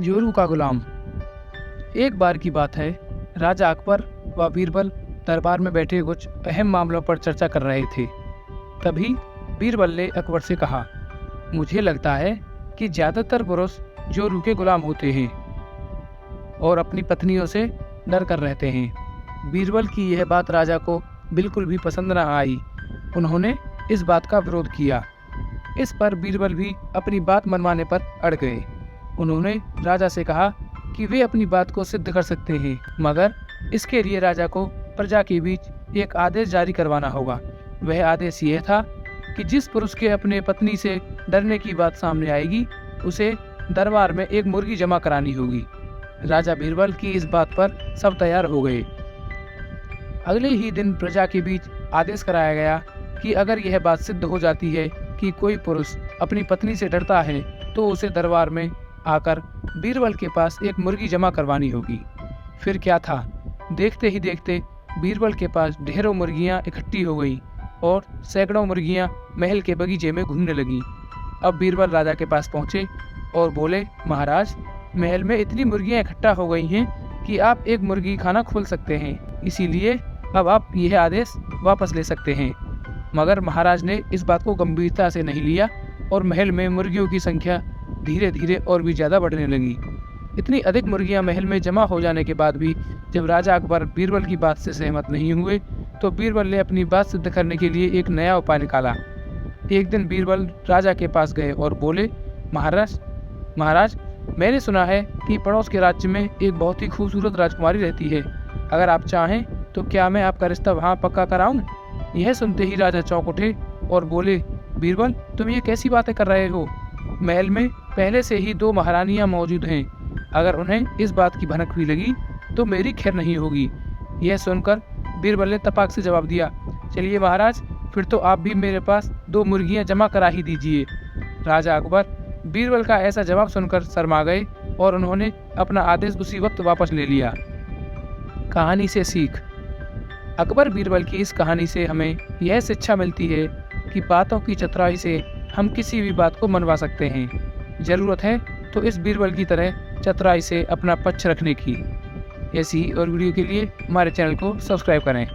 जोरू का गुलाम। एक बार की बात है, राजा अकबर व बीरबल दरबार में बैठे कुछ अहम मामलों पर चर्चा कर रहे थे। तभी बीरबल ने अकबर से कहा, मुझे लगता है कि ज्यादातर पुरुष जोरू के गुलाम होते हैं और अपनी पत्नियों से डर कर रहते हैं। बीरबल की यह बात राजा को बिल्कुल भी पसंद न आई। उन्होंने इस बात का विरोध किया। इस पर बीरबल भी अपनी बात मनवाने पर अड़ गए। उन्होंने राजा से कहा कि वे अपनी बात को सिद्ध कर सकते हैं, मगर इसके लिए राजा को प्रजा के बीच एक आदेश जारी करवाना होगा। वह आदेश यह था कि जिस पुरुष के अपने पत्नी से डरने की बात सामने आएगी, उसे दरबार में एक मुर्गी जमा करानी होगी। राजा बीरबल की इस बात पर सब तैयार हो गए। अगले ही दिन प्रजा के बीच आदेश कराया गया कि अगर यह बात सिद्ध हो जाती है कि कोई पुरुष अपनी पत्नी से डरता है, तो उसे दरबार में आकर बीरबल के पास एक मुर्गी जमा करवानी होगी। फिर क्या था, देखते ही देखते बीरबल के पास ढेरों मुर्गियां इकट्ठी हो गईं और सैकड़ों मुर्गियां महल के बगीचे में घूमने लगीं। अब बीरबल राजा के पास पहुंचे और बोले, महाराज, महल में इतनी मुर्गियां इकट्ठा हो गई हैं कि आप एक मुर्गी खाना खोल सकते हैं, इसीलिए अब आप यह आदेश वापस ले सकते हैं। मगर महाराज ने इस बात को गंभीरता से नहीं लिया और महल में मुर्गियों की संख्या धीरे धीरे और भी ज़्यादा बढ़ने लगी। इतनी अधिक मुर्गियां महल में जमा हो जाने के बाद भी जब राजा अकबर बीरबल की बात से सहमत नहीं हुए, तो बीरबल ने अपनी बात सिद्ध करने के लिए एक नया उपाय निकाला। एक दिन बीरबल राजा के पास गए और बोले, महाराज, मैंने सुना है कि पड़ोस के राज्य में एक बहुत ही खूबसूरत राजकुमारी रहती है। अगर आप चाहें तो क्या मैं आपका रिश्ता वहाँ पक्का कराऊं? यह सुनते ही राजा चौंक उठे और बोले, बीरबल, तुम ये कैसी बातें कर रहे हो? महल में पहले से ही 2 महारानियां मौजूद हैं। अगर उन्हें इस बात की भनक भी लगी तो मेरी खैर नहीं होगी। यह सुनकर बीरबल ने तपाक से जवाब दिया, चलिए महाराज, फिर तो आप भी मेरे पास 2 मुर्गियां जमा करा ही दीजिए। राजा अकबर बीरबल का ऐसा जवाब सुनकर शर्मा गए और उन्होंने अपना आदेश उसी वक्त वापस ले लिया। कहानी से सीख। अकबर बीरबल की इस कहानी से हमें यह शिक्षा मिलती है कि बातों की चतुराई से हम किसी भी बात को मनवा सकते हैं। ज़रूरत है तो इस बीरबल की तरह चतुराई से अपना पक्ष रखने की। ऐसी ही और वीडियो के लिए हमारे चैनल को सब्सक्राइब करें।